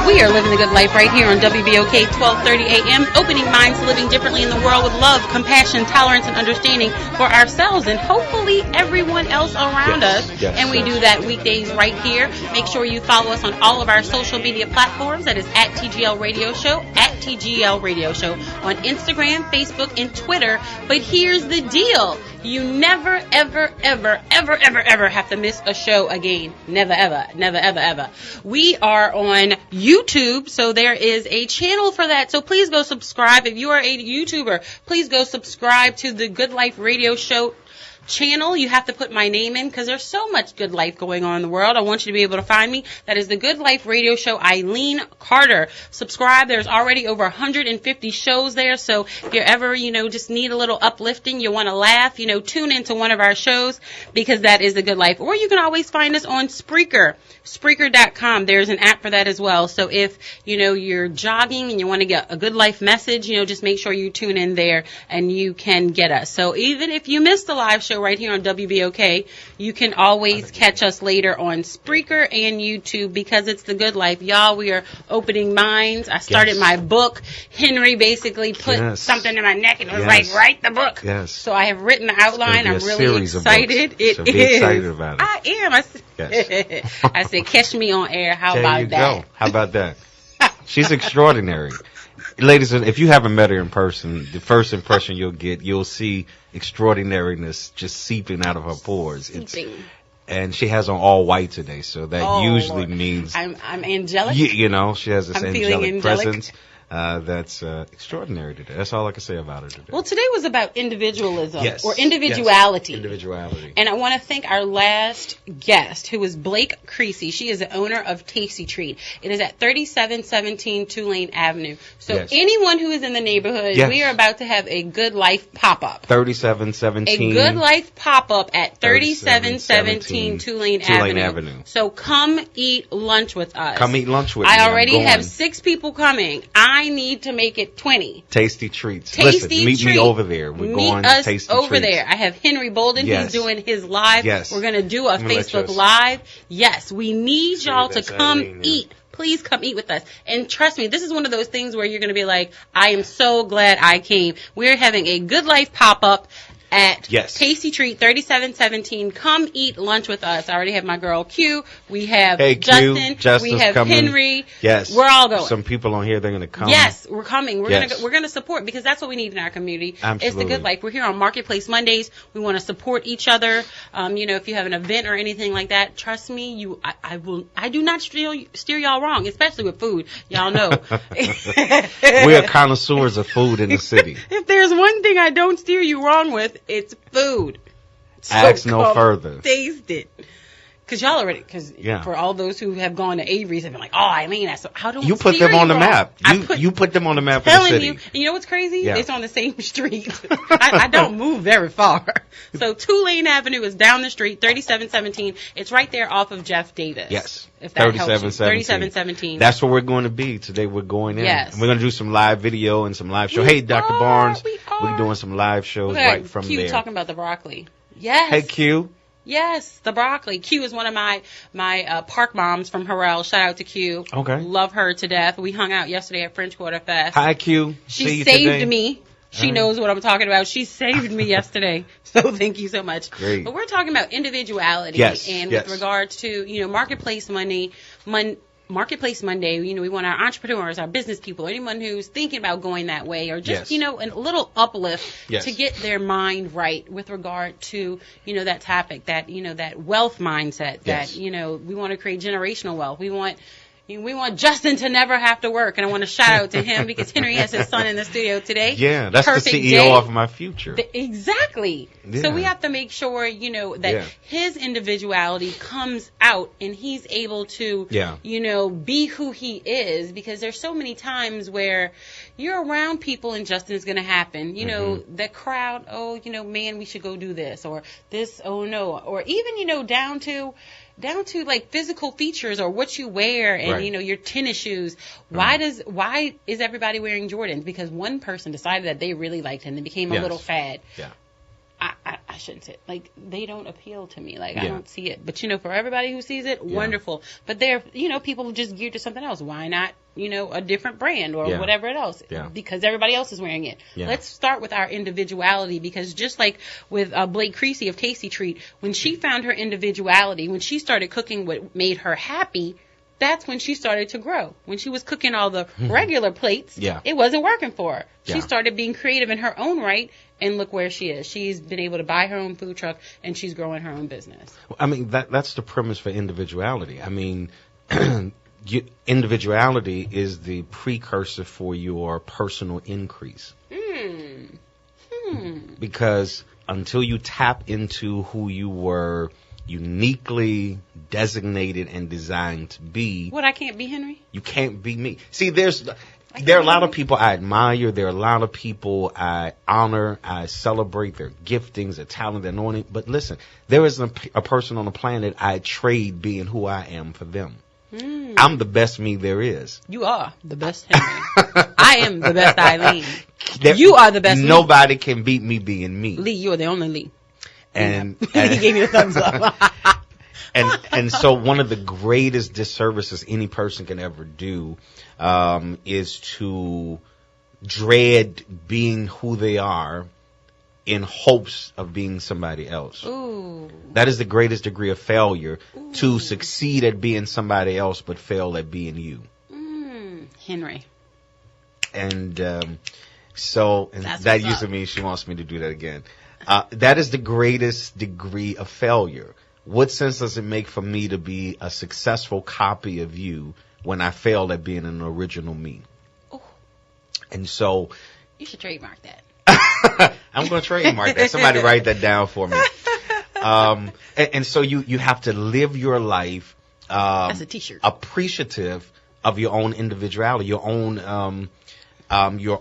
We are living the good life right here on WBOK 1230 AM, opening minds, living differently in the world with love, compassion, tolerance, and understanding for ourselves and hopefully everyone else around us. And we do that weekdays right here. Make sure you follow us on all of our social media platforms. That is at TGL Radio Show, at TGL Radio Show on Instagram, Facebook, and Twitter. But here's the deal. You never, ever, ever, ever, ever, ever have to miss a show again. Never, ever, never, ever, ever. We are on YouTube, so there is a channel for that. So please go subscribe. If you are a YouTuber, please go subscribe to the Good Life Radio Show channel. You have to put my name in because there's so much good life going on in the world. I want you to be able to find me. That is the Good Life Radio Show, Eileen Carter. Subscribe. There's already over 150 shows there. So if you're ever, just need a little uplifting, you want to laugh, tune into one of our shows because that is the Good Life. Or you can always find us on Spreaker, Spreaker.com. There's an app for that as well. So if, you're jogging and you want to get a Good Life message, just make sure you tune in there and you can get us. So even if you missed the live show right here on WBOK, you can always catch us later on Spreaker and YouTube because it's the good life. Y'all, we are opening minds. I started my book. Henry basically put something in my neck and was like, write the book. Yes. So I have written the outline. I'm really excited. So be excited about it. I am. I said, catch me on air. How there about you that? Go. How about that? She's extraordinary. Ladies, if you haven't met her in person, the first impression you'll see extraordinariness just seeping out of her pores. And she has on all white today, so that usually means I'm angelic. She has this angelic presence. That's extraordinary today. That's all I can say about her today. Well, today was about individualism or individuality. Yes. Individuality. And I want to thank our last guest, who is Blake Creasy. She is the owner of Tasty Treat. It is at 3717 Tulane Avenue. So anyone who is in the neighborhood, we are about to have a Good Life pop-up. 3717. A Good Life pop-up at 3717 Tulane Avenue. So come eat lunch with us. Come eat lunch with me. I already have 6 people coming. I need to make it 20. Tasty Treats. Listen, meet me over there. We're going to Tasty Treats. Over there. I have Henry Bolden. He's doing his live. We're going to do a Facebook Live. Yes, we need y'all to come eat. please come eat with us. And trust me, this is one of those things where you're going to be like, I am so glad I came. We're having a Good Life pop-up at Tasty Treat 3717. Come eat lunch with us. I already have my girl Q. We have Justin. We have coming. Henry. Yes. We're all going. Some people on here, they're going to come. Yes, we're coming. We're going to support, because that's what we need in our community. Absolutely. It's the Good Life. We're here on Marketplace Mondays. We want to support each other. If you have an event or anything like that, trust me, I do not steer y'all wrong, especially with food. Y'all know. We are connoisseurs of food in the city. If there's one thing I don't steer you wrong with, it's food. So ask no further. Taste it. Because y'all already, for all those who have gone to Avery's and been like, oh, Eileen, how do you put them on the map? You put them on the map of the city. And you know what's crazy? Yeah. It's on the same street. I don't move very far. So Tulane Avenue is down the street, 3717. It's right there off of Jeff Davis. Yes. If that helps you. 3717. That's where we're going to be today. We're going in. Yes. And we're going to do some live video and some live show. Hey, Dr. Barnes. We're doing some live shows right from Q there. Talking about the broccoli. Yes. Hey, Q. Yes, the broccoli. Q is one of my park moms from Harrell. Shout out to Q. Okay. Love her to death. We hung out yesterday at French Quarter Fest. Hi, Q. She saved me. She knows what I'm talking about. She saved me yesterday. So thank you so much. Great. But we're talking about individuality. And with regards to, Marketplace Monday, we want our entrepreneurs, our business people, anyone who's thinking about going that way, or just, a little uplift to get their mind right with regard to, that topic, that wealth mindset, that, we want to create generational wealth. We want Justin to never have to work, and I want to shout out to him because Henry has his son in the studio today. Yeah, that's Perfect the CEO day. of my future. Exactly. Yeah. So we have to make sure, that his individuality comes out and he's able to, be who he is, because there's so many times where you're around people and Justin's going to happen. The crowd, man, we should go do this, or this, oh no, or even, down to like physical features or what you wear and your tennis shoes. Why is everybody wearing Jordans? Because one person decided that they really liked it and it became a little fad. Yeah. I shouldn't say it. Like, they don't appeal to me. Like, I don't see it. But, for everybody who sees it, wonderful. But they're, people just geared to something else. Why not, a different brand or whatever else? Yeah. Because everybody else is wearing it. Yeah. Let's start with our individuality, because just like with Blake Creasy of Tasty Treat, when she found her individuality, when she started cooking what made her happy, that's when she started to grow. When she was cooking all the regular plates, it wasn't working for her. She started being creative in her own right, and look where she is. She's been able to buy her own food truck, and she's growing her own business. I mean, that's the premise for individuality. I mean, individuality is the precursor for your personal increase. Because until you tap into who you were uniquely designated and designed to be. What, I can't be Henry? You can't be me. See, there are a lot of people I admire. There are a lot of people I honor. I celebrate their giftings, their talent, their anointing. But listen, there isn't a person on the planet I trade being who I am for them. I'm the best me there is. You are the best Henry. I am the best Eileen. You are the best Nobody can beat me being me. Lee, you are the only Lee. And he gave me a thumbs up. and so one of the greatest disservices any person can ever do is to dread being who they are in hopes of being somebody else. Ooh. That is the greatest degree of failure, to succeed at being somebody else but fail at being you. Henry. And so that used to mean she wants me to do that again. That is the greatest degree of failure. What sense does it make for me to be a successful copy of you when I failed at being an original me? Oh. And so... You should trademark that. I'm going to trademark that. Somebody write that down for me. And so you have to live your life as a t-shirt, appreciative of your own individuality, your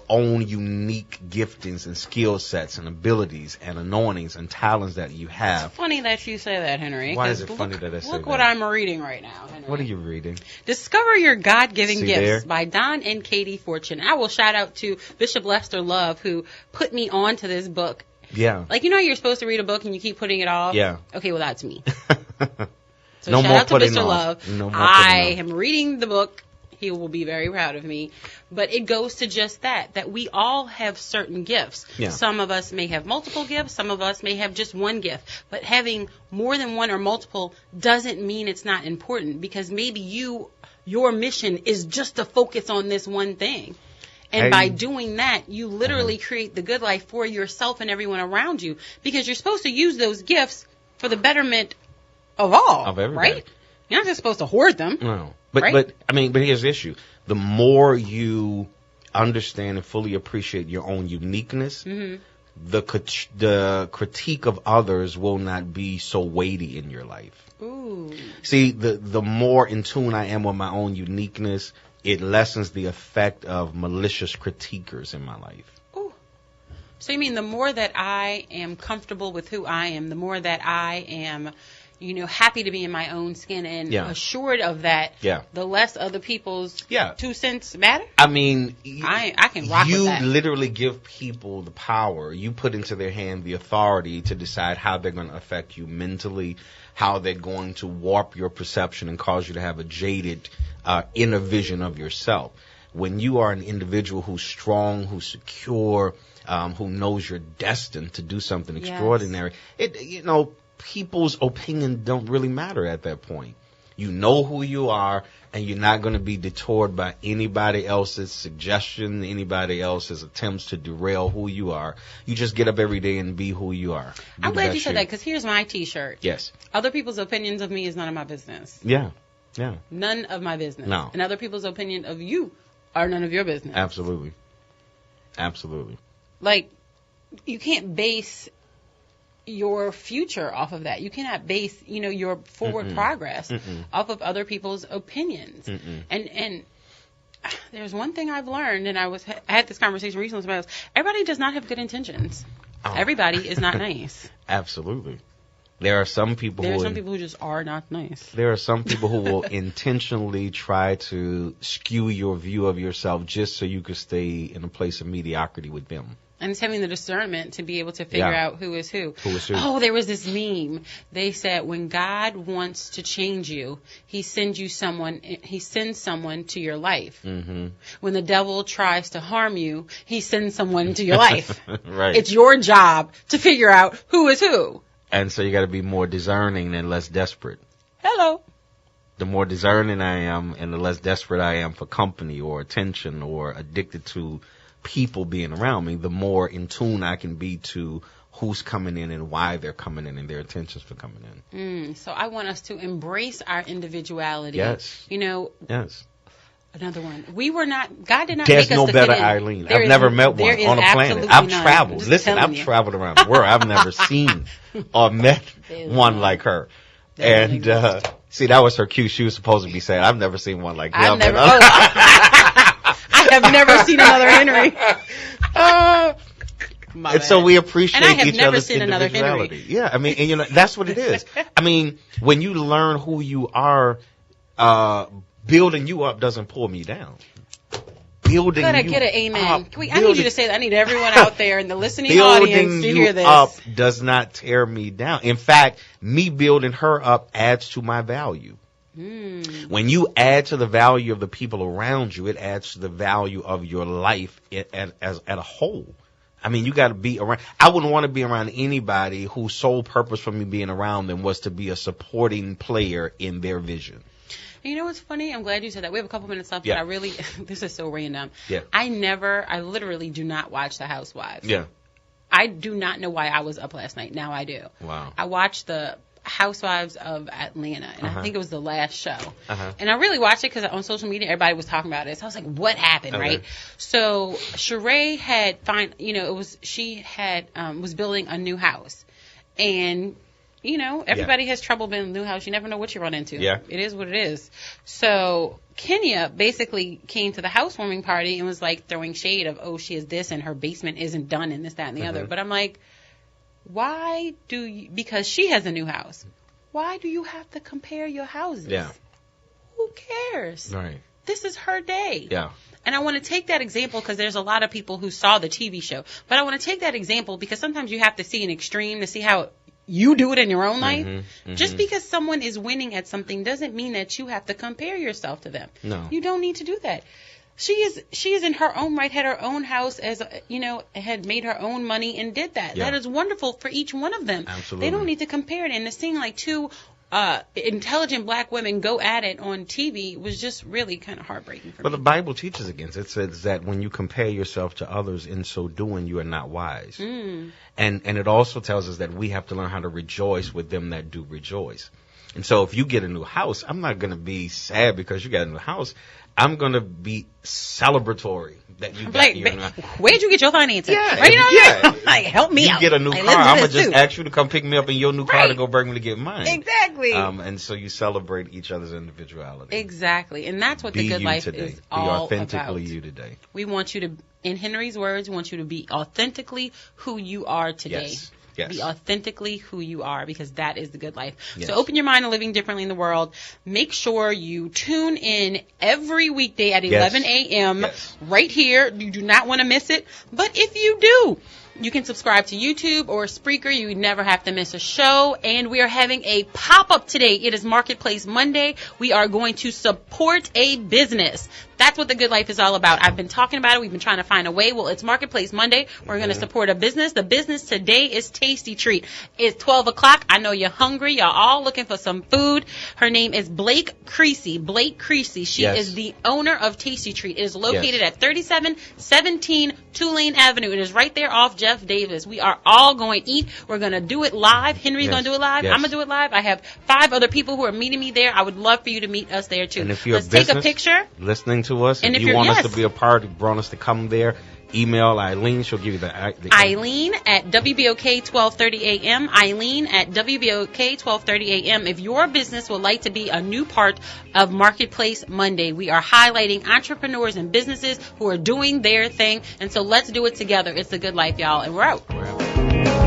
own unique giftings and skill sets and abilities and anointings and talents that you have. It's funny that you say that, Henry. Why is it funny that I say that? Look what I'm reading right now, Henry. What are you reading? Discover Your God-Given Gifts by Don and Katie Fortune. I will shout out to Bishop Lester Love, who put me on to this book. Yeah. Like, you're supposed to read a book and you keep putting it off? Yeah. Okay, well, that's me. So No shout more out to putting Mr. off. Love. No more I putting off. am reading the book. He will be very proud of me. But it goes to just that we all have certain gifts. Yeah. Some of us may have multiple gifts. Some of us may have just one gift. But having more than one or multiple doesn't mean it's not important, because maybe your mission is just to focus on this one thing. And by doing that, you literally create the good life for yourself and everyone around you, because you're supposed to use those gifts for the betterment of all, Of everybody. right? You're not just supposed to hoard them. No. But Right? but here's the issue. The more you understand and fully appreciate your own uniqueness, the critique of others will not be so weighty in your life. Ooh. See, the more in tune I am with my own uniqueness, it lessens the effect of malicious critiquers in my life. Ooh. So you mean the more that I am comfortable with who I am, the more that I am, happy to be in my own skin and assured of that, the less other people's 2 cents matter? I mean, I can rock with that. You literally give people the power. You put into their hand the authority to decide how they're going to affect you mentally, how they're going to warp your perception and cause you to have a jaded inner vision of yourself. When you are an individual who's strong, who's secure, who knows you're destined to do something extraordinary, people's opinion don't really matter at that point. You know who you are, and you're not going to be detoured by anybody else's suggestion, anybody else's attempts to derail who you are. You just get up every day and be who you are. I'm glad you said that, because here's my T-shirt. Yes. Other people's opinions of me is none of my business. Yeah. None of my business. No. And other people's opinion of you are none of your business. Absolutely. Like, you can't base your future off of that. You cannot base, your forward progress off of other people's opinions. And there's one thing I've learned, and I had this conversation recently with somebody else. Everybody does not have good intentions. Everybody is not nice. Absolutely. There are some people who just are not nice. There are some people who will intentionally try to skew your view of yourself just so you could stay in a place of mediocrity with them. And it's having the discernment to be able to figure out who is who. Who is who. Oh, there was this meme. They said when God wants to change you, He sends someone to your life. Mm-hmm. When the devil tries to harm you, he sends someone to your life. Right. It's your job to figure out who is who. And so you got to be more discerning and less desperate. Hello. The more discerning I am and the less desperate I am for company or attention or addicted to people being around me, the more in tune I can be to who's coming in and why they're coming in and their intentions for coming in. So I want us to embrace our individuality. Yes. Yes. Another one. God did not There's make us no to better fit in. I've never met one on a planet. I've traveled. Listen, I've traveled around the world. I've never seen or met one like her. And see, that was her cue. She was supposed to be saying, I've never seen one like him. I have never seen another Henry. And so we appreciate each other's Henry. individuality. Yeah, I mean, and that's what it is. I mean, when you learn who you are, building you up doesn't pull me down. Building Could I you get an amen? up, I need you to say that. I need everyone out there in the listening audience to hear this. Building you up does not tear me down. In fact, me building her up adds to my value. When you add to the value of the people around you, it adds to the value of your life as a whole. I mean, you got to be around. I wouldn't want to be around anybody whose sole purpose for me being around them was to be a supporting player in their vision. You know what's funny? I'm glad you said that. We have a couple minutes left, Yeah. but this is so random. Yeah. I literally do not watch The Housewives. Yeah. I do not know why I was up last night. Now I do. Wow. I watched the Housewives of Atlanta, and I think it was the last show. Uh-huh. And I really watched it because on social media everybody was talking about it. So I was like, "What happened?" Okay. Right? So Sheree had was building a new house, and everybody has trouble building a new house. You never know what you run into. Yeah. It is what it is. So Kenya basically came to the housewarming party and was like throwing shade of, "Oh, she is this, and her basement isn't done, and this, that, and the other." But I'm like, why do you, because she has a new house, why do you have to compare your houses? Yeah. Who cares? Right. This is her day. Yeah. And I want to take that example because there's a lot of people who saw the TV show. But I want to take that example because sometimes you have to see an extreme to see how you do it in your own life. Just because someone is winning at something doesn't mean that you have to compare yourself to them. No. You don't need to do that. She is in her own right, had her own house, as had made her own money and did that. Yeah. That is wonderful for each one of them. Absolutely. They don't need to compare it. And to seeing like two intelligent black women go at it on TV was just really kind of heartbreaking for me. But the Bible teaches against it. It says that when you compare yourself to others, in so doing, you are not wise. And it also tells us that we have to learn how to rejoice with them that do rejoice. And so if you get a new house, I'm not going to be sad because you got a new house. I'm going to be celebratory that you got your new house. Where'd you get your finances? Yeah. Right, Yeah. Like, help me out. You get a new car, I'm going to just ask you to come pick me up in your new car to go bring me to get mine. Exactly. And so you celebrate each other's individuality. Exactly. And that's what the good life today. is all about. Be authentically you today. We want you to, in Henry's words, we want you to be authentically who you are today. Yes. Be authentically who you are, because that is the good life. Yes. So open your mind to living differently in the world. Make sure you tune in every weekday at 11 a.m. right here. You do not want to miss it. But if you do, you can subscribe to YouTube or Spreaker. You never have to miss a show. And we are having a pop-up today. It is Marketplace Monday. We are going to support a business. That's what the good life is all about. I've been talking about it. We've been trying to find a way. Well, it's Marketplace Monday. We're going to support a business. The business today is Tasty Treat. It's 12 o'clock. I know you're hungry. You're all looking for some food. Her name is Blake Creasy. Blake Creasy. She is the owner of Tasty Treat. It is located at 3717 Tulane Avenue. It is right there off Jeff Davis. We are all going to eat. We're going to do it live. Henry's going to do it live. I'm going to do it live. I have 5 other people who are meeting me there. I would love for you to meet us there too. And if you're Let's take a picture. Listening to us, and if you want us to be a part, you want us to come there, email Eileen. She'll give you the Eileen at WBOK 1230 AM. Eileen at WBOK 1230 AM. If your business would like to be a new part of Marketplace Monday, we are highlighting entrepreneurs and businesses who are doing their thing. And so let's do it together. It's the good life, y'all. And we're out.